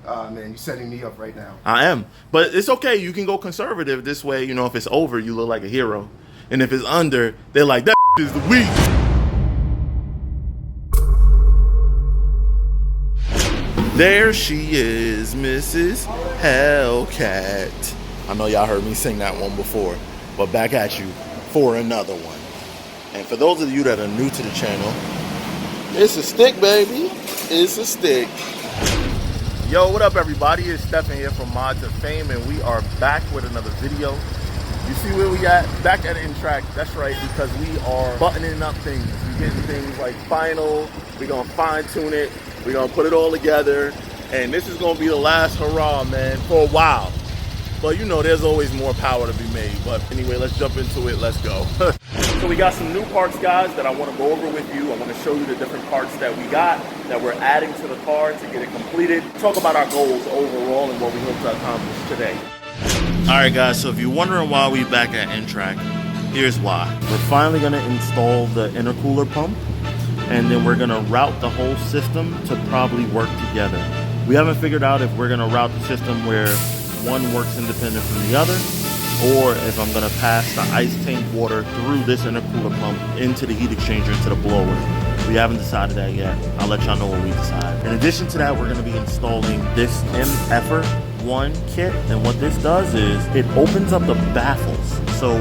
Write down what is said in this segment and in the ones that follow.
Man, you're setting me up right now. I am. But it's okay. You can go conservative this way. You know, if it's over, you look like a hero. And if it's under, they're like, that is weak. There she is, Mrs. Hellcat. I know y'all heard me sing that one before, but back at you for another one. And for those of you that are new to the channel, it's a stick, baby. It's a stick. Yo, what up, everybody? It's Stefan here from Mod2Fame, and we are back with another video. You see where we at? Back at N-Track. That's right, because we are buttoning up things. We're getting things like final. We're going to fine-tune it. We're going to put it all together. And this is going to be the last hurrah, man, for a while. But, you know, there's always more power to be made. But anyway, let's jump into it. Let's go. So we got some new parts, guys, that I want to go over with you. I want to show you the different parts that we got, that we're adding to the car to get it completed. Talk about our goals overall and what we hope to accomplish today. All right, guys, so if you're wondering why we're back at N-Track, here's why. We're finally going to install the intercooler pump, and then we're going to route the whole system to probably work together. We haven't figured out if we're going to route the system where one works independent from the other, or if I'm going to pass the ice tank water through this intercooler pump into the heat exchanger into the blower. We haven't decided that yet. I'll let y'all know when we decide. In addition to that, we're going to be installing this MFer 1 kit, and what this does is it opens up the baffles. So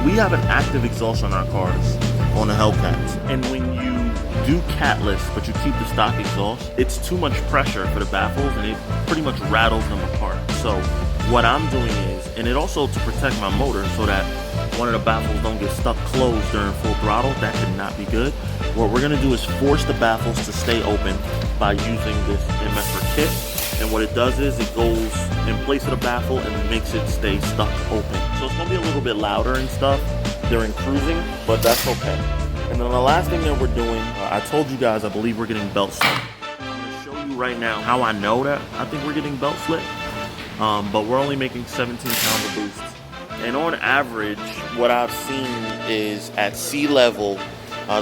we have an active exhaust on our cars on the Hellcats, and when you do catless but you keep the stock exhaust, it's too much pressure for the baffles and it pretty much rattles them apart. So what I'm doing is, and it also to protect my motor so that one of the baffles don't get stuck closed during full throttle. That could not be good. What we're gonna do is force the baffles to stay open by using this MFer kit. And what it does is it goes in place of the baffle and makes it stay stuck open. So it's gonna be a little bit louder and stuff during cruising, but that's okay. And then the last thing that we're doing, I told you guys, I believe we're getting belt slip. I'm gonna show you right now how I know that I think we're getting belt slip. But we're only making 17 pounds of boost. And on average, what I've seen is at sea level,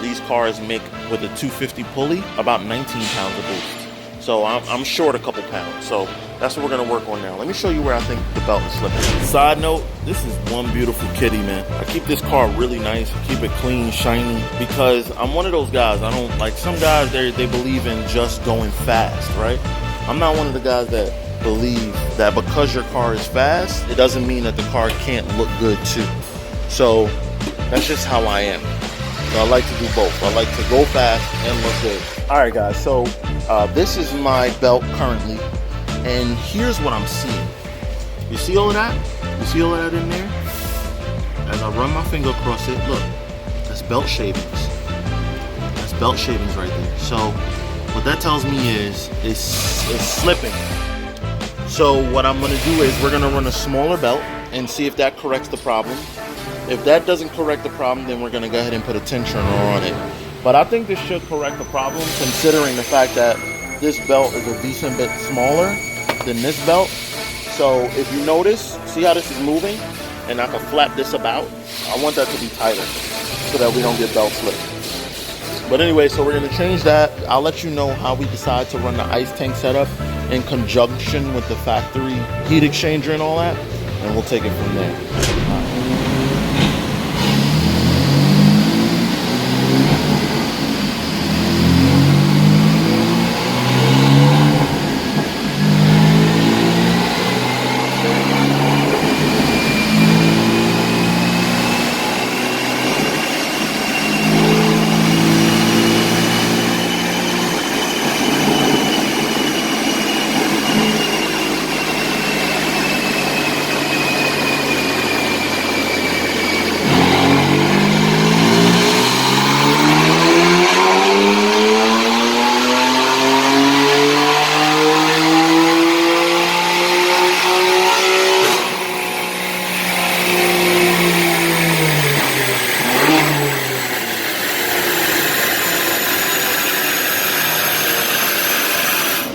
these cars make with a 250 pulley about 19 pounds of boost. So I'm short a couple pounds. So that's what we're gonna work on now. Let me show you where I think the belt is slipping. Side note, this is one beautiful kitty, man. I keep this car really nice, keep it clean, shiny, because I'm one of those guys. I don't, like some guys, they believe in just going fast, right? I'm not one of the guys that believe that because your car is fast, it doesn't mean that the car can't look good too. So that's just how I am. So I like to do both. I like to go fast and look good. All right, guys, so this is my belt currently, and here's what I'm seeing. You see all of that? You see all of that in there? As I run my finger across it, look, that's belt shavings. That's belt shavings right there. So what that tells me is it's slipping. So what I'm gonna do is we're gonna run a smaller belt and see if that corrects the problem. If that doesn't correct the problem, then we're gonna go ahead and put a tensioner on it. But I think this should correct the problem, considering the fact that this belt is a decent bit smaller than this belt. So if you notice, see how this is moving? And I can flap this about. I want that to be tighter so that we don't get belt slip. But anyway, so we're gonna change that. I'll let you know how we decide to run the ice tank setup in conjunction with the factory heat exchanger and all that, and we'll take it from there.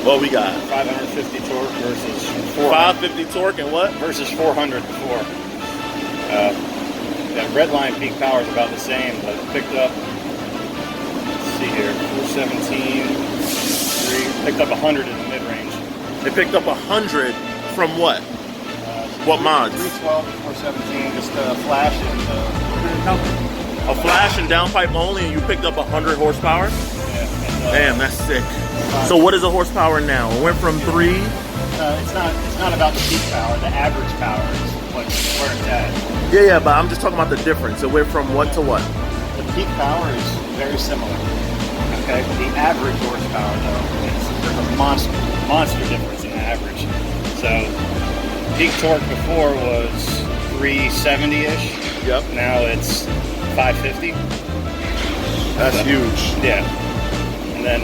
What we got? 550 torque versus 400. 550 torque and what? Versus 400 before. That red line peak power is about the same, but it picked up, let's see here, 417, 3, picked up 100 in the mid-range. They picked up 100 from what? What mods? 312, 417, just a flash and A flash and downpipe only, and you picked up 100 horsepower? Damn, that's sick. So what is a horsepower now? It went from 3. It's not about the peak power. The average power is where it's at. Yeah, but I'm just talking about the difference. It went from what to what? The peak power is very similar. Okay, the average horsepower though, there's a monster difference in the average. So peak torque before was 370-ish. Yep. Now it's 550. That's huge. Yeah. And then,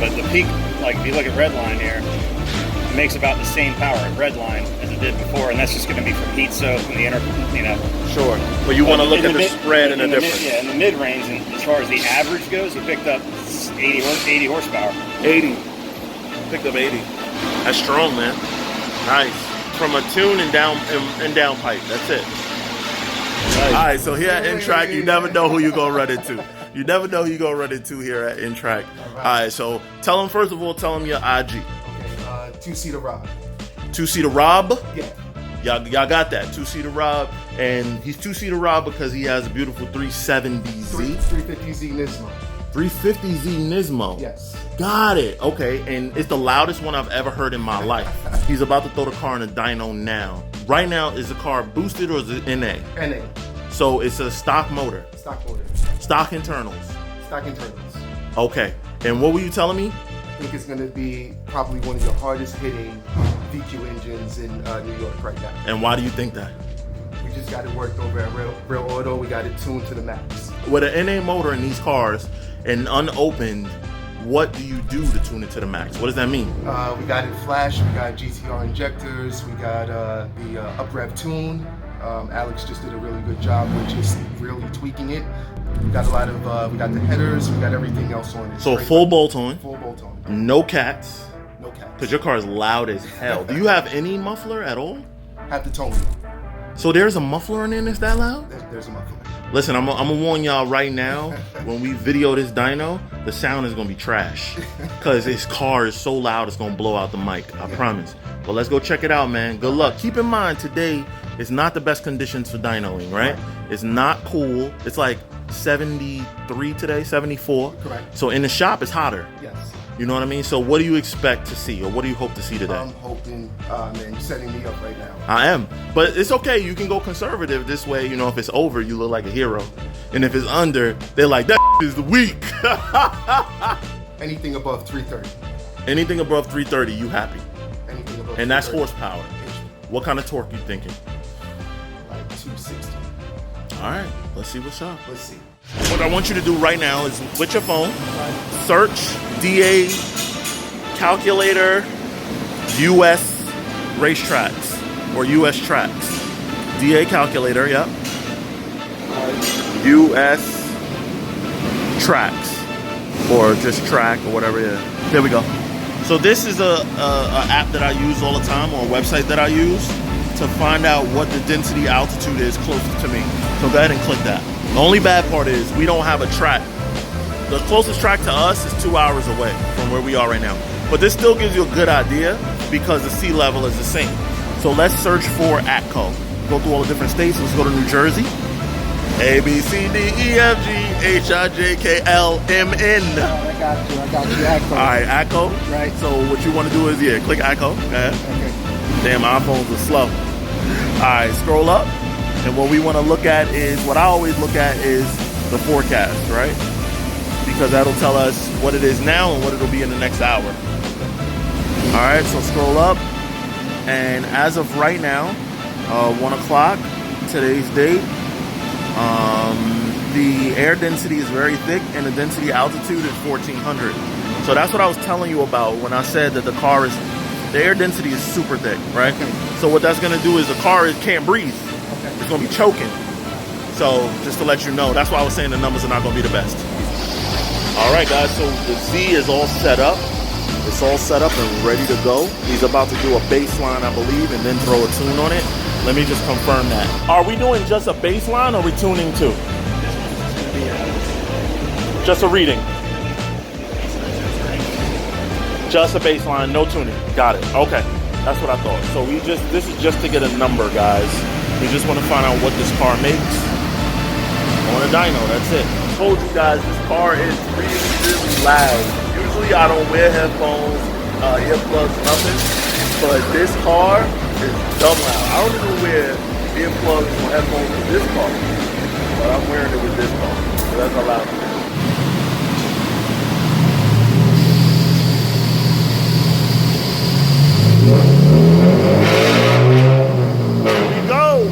but the peak, like if you look at Redline here, it makes about the same power at Redline as it did before, and that's just going to be from heat soak and the inner, you know. Sure. But you want to look at the spread and the difference. Yeah, in the mid-range, and as far as the average goes, he picked up 80 horsepower. 80. Picked up 80. That's strong, man. Nice. From a tune and down pipe. That's it. Nice. All right, so here at N-Track, you never know who you're going to run into. You never know who you're going to run into here at N-Track. All right, so tell them, first of all, tell them your IG. Okay, two-seater Rob. Two-seater Rob? Yeah. Y'all got that. Two-seater Rob. And he's two-seater Rob because he has a beautiful 370Z. 350Z Nismo. 350Z Nismo. Yes. Got it. Okay, and it's the loudest one I've ever heard in my life. He's about to throw the car in a dyno now. Right now, is the car boosted or is it NA? NA. So it's a stock motor. Stock motor. Stock internals. Stock internals. Okay. And what were you telling me? I think it's going to be probably one of your hardest hitting VQ engines in New York right now. And why do you think that? We just got it worked over at Real Auto. We got it tuned to the max. With an NA motor in these cars and unopened, what do you do to tune it to the max? What does that mean? We got it flash, we got GTR injectors, we got the up rev tune. Alex just did a really good job with just really tweaking it. We got a lot of, we got the headers, we got everything else on it. So full bolt on. Full bolt on. No cats. No cats. Because your car is loud as hell. Do you have any muffler at all? Have the tone. So there's a muffler in there that's that loud? There's a muffler. Listen, I'm gonna warn y'all right now, when we video this dyno, the sound is gonna be trash. Cause his car is so loud it's gonna blow out the mic, I promise. But let's go check it out, man. Good luck. Keep in mind, today is not the best conditions for dynoing, right? It's not cool. It's like 73 today, 74. Correct. So in the shop, it's hotter. Yes. You know what I mean? So what do you expect to see, or what do you hope to see today? I'm hoping, man, you're setting me up right now. I am. But it's okay. You can go conservative this way. You know, if it's over, you look like a hero. And if it's under, they're like, that is weak. Anything above 330. Anything above 330, you happy. Anything above And that's 330. horsepower. What kind of torque you thinking? Like 260. All right, let's see what's up. Let's see. What I want you to do right now is, with your phone, search DA calculator US racetracks or US tracks. DA calculator, yep. US tracks or just track or whatever it is. There we go. So this is a app that I use all the time, or a website that I use to find out what the density altitude is closest to me. So go ahead and click that. The only bad part is we don't have a track. The closest track to us is 2 hours away from where we are right now. But this still gives you a good idea because the sea level is the same. So let's search for ATCO. Go through all the different states. Let's go to New Jersey. A, B, C, D, E, F, G, H, I, J, K, L, M, N. I got you, ATCO. All right, ATCO. Right. So what you want to do is, yeah, click ATCO. Okay. Damn, iPhones are slow. All right, scroll up. And what we want to look at is, what I always look at is the forecast, right? Because that'll tell us what it is now and what it'll be in the next hour. All right, so scroll up. And as of right now, 1 o'clock, today's date, the air density is very thick and the density altitude is 1400. So that's what I was telling you about when I said that the air density is super thick, right? So what that's gonna do is the car can't breathe. It's gonna be choking. So just to let you know, that's why I was saying the numbers are not gonna be the best. All right, guys, so the Z is all set up. It's all set up and ready to go. He's about to do a baseline, I believe, and then throw a tune on it. Let me just confirm that. Are we doing just a baseline or are we tuning too? Just a reading. Just a baseline, no tuning. Got it. Okay, that's what I thought. So this is just to get a number, guys. We just want to find out what this car makes on a dyno. That's it. I told you guys this car is really, really loud. Usually I don't wear headphones, earplugs, nothing. But this car is dumb loud. I don't even wear earplugs or headphones with this car, but I'm wearing it with this car. So that's how loud it is. Here we go.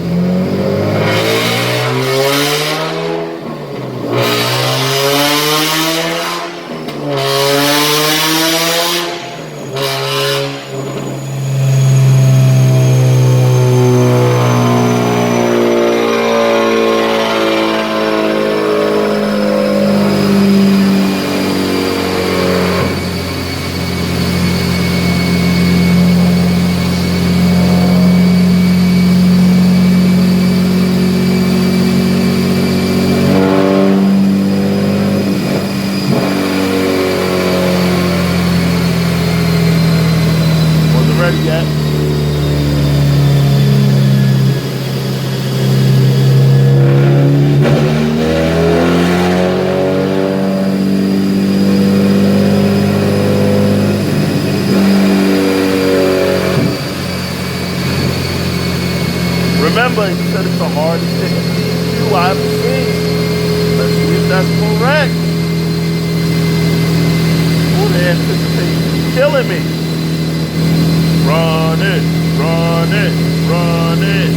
Remember, he said it's the hardest thing I've seen. Let's see if that's correct. Oh, the anticipation is killing me. Run it, run it, run it.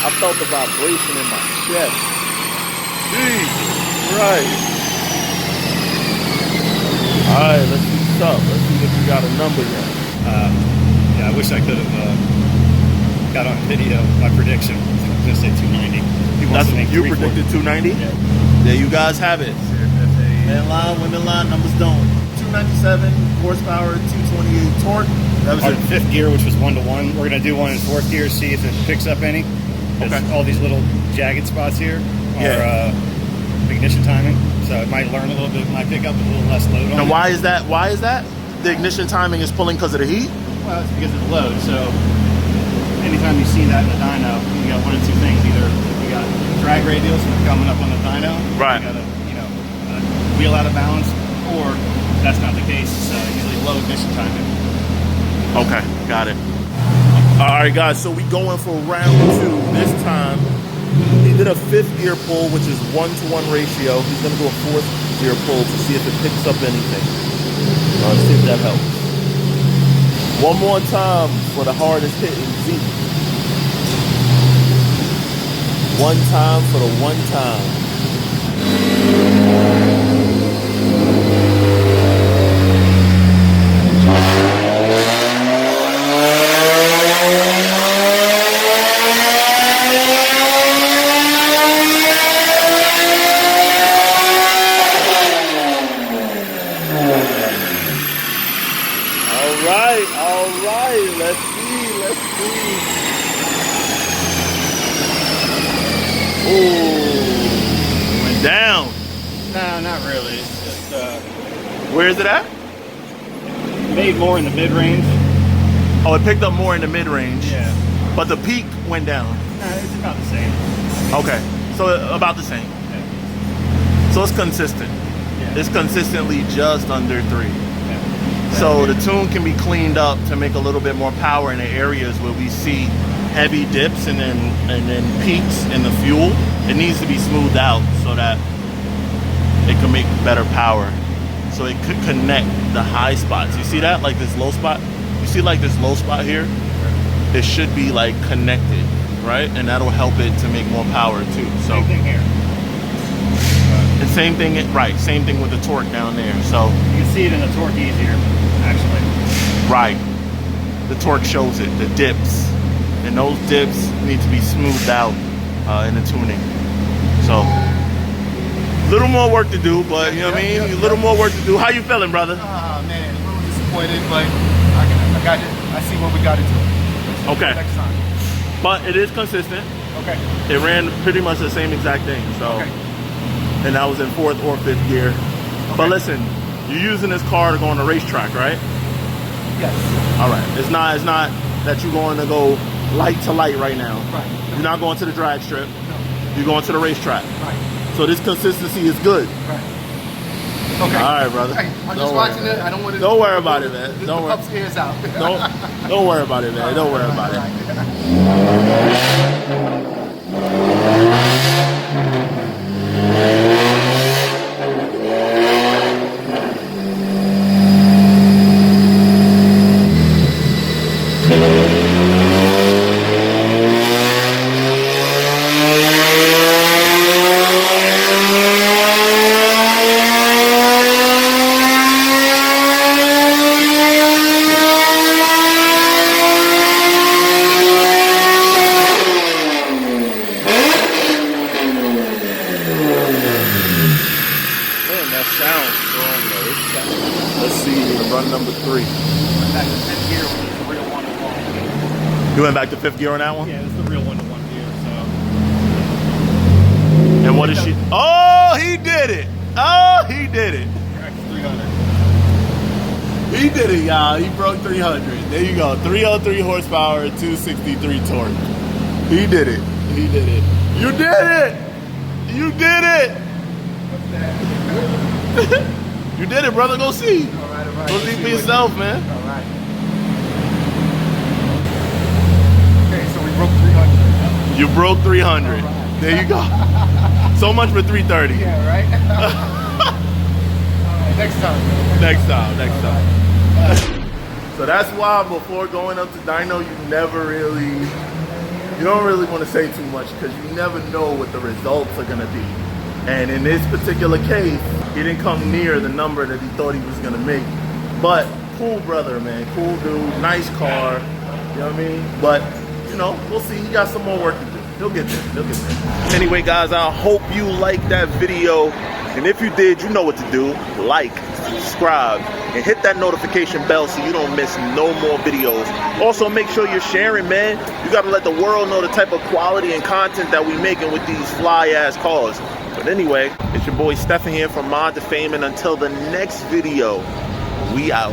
I felt the vibration in my chest. Jesus Christ. Alright, let's see what's up. Let's see if we got a number yet. Yeah, I wish I could have got on video my prediction. I was going to say 290. That's what you predicted, 290? Yeah. There you guys have it. Man line, women line, numbers don't. 297 horsepower, 228 torque. That was Our it. fifth gear, which was 1-to-1. We're going to do one in fourth gear, see if it picks up any. Okay. All these little jagged spots here are ignition timing, so it might learn a little bit, might pick up with a little less load on And it. why is that? Why is that? The ignition timing is pulling because of the heat? Well, it's because of the load. So anytime you see that in the dyno, you got one of two things. Either you got drag radials coming up on the dyno, Right. You got a wheel out of balance, or that's not the case. It's usually low ignition timing. Okay, got it. All right, guys, so we going for round 2. This time, he did a 5th gear pull, which is 1-to-1 ratio. He's gonna do a 4th gear pull to see if it picks up anything. Let's see if that helps. One more time for the hardest hitting Z. One time for the one time. All right, let's see. Ooh, went down. No, not really. It's just Where is it at? made more in the mid range. Oh, it picked up more in the mid-range. Yeah. But the peak went down. No, it's about the same. Okay, so about the same. Yeah. So it's consistent. Yeah. It's consistently just under 3. Yeah. So the tune can be cleaned up to make a little bit more power in the areas where we see heavy dips and then peaks in the fuel. It needs to be smoothed out so that it can make better power. So it could connect the high spots. You see that? Like this low spot? You see like this low spot here? It should be like connected, right? And that'll help it to make more power too. So Same thing here. and same thing, right? Same thing with the torque down there. So You can see it in the torque easier, actually. right, the torque shows it, the dips. and those dips need to be smoothed out in the tuning. So, a little more work to do, but you know what I mean? A little more work to do. How you feeling, brother? Man, a little disappointed, but I got it. I see what we got to do. Okay. Next time. But it is consistent. Okay. It ran pretty much the same exact thing. So, Okay. and that was in 4th or 5th gear. Okay. But listen, you're using this car to go on a racetrack, right? Yes. All right. It's not that you're going to go light to light right now. Right. You're not going to the drag strip. No. You're going to the racetrack. Right. So this consistency is good. Right. Okay. All right, brother. Hey, I'm just watching it. I don't want to. Don't worry about it, man. Just Don't the worry. pups' ears out. Don't worry about it, man. Don't worry about it. Let's see, run number 3. Back to 5th gear, which is the real 1-to-1. You went back to 5th gear on that one? Yeah, it's the real 1-to-1 gear, so. And what is she? Oh, he did it. Oh, he did it. 300. He did it, y'all. He broke 300. There you go. 303 horsepower, 263 torque. He did it. He did it. You did it. You did it. You did it, brother. Go see. All right. Go see for yourself, man. All right. Okay, so we broke 300. You broke 300. Right. There you go. So much for 330. Yeah, right? All right, next time. Next time. So that's why before going up to Dyno, you don't really want to say too much because you never know what the results are going to be. And in this particular case, he didn't come near the number that he thought he was going to make. But cool brother, man. Cool dude. Nice car. You know what I mean? But, you know, we'll see. He got some more work to do. He'll get there. He'll get there. Anyway, guys, I hope you liked that video. And if you did, you know what to do. Like, subscribe, and hit that notification bell so you don't miss no more videos. Also, make sure you're sharing, man. You got to let the world know the type of quality and content that we making with these fly-ass cars. But anyway, it's your boy Stefan here from Mod2Fame, and until the next video, we out.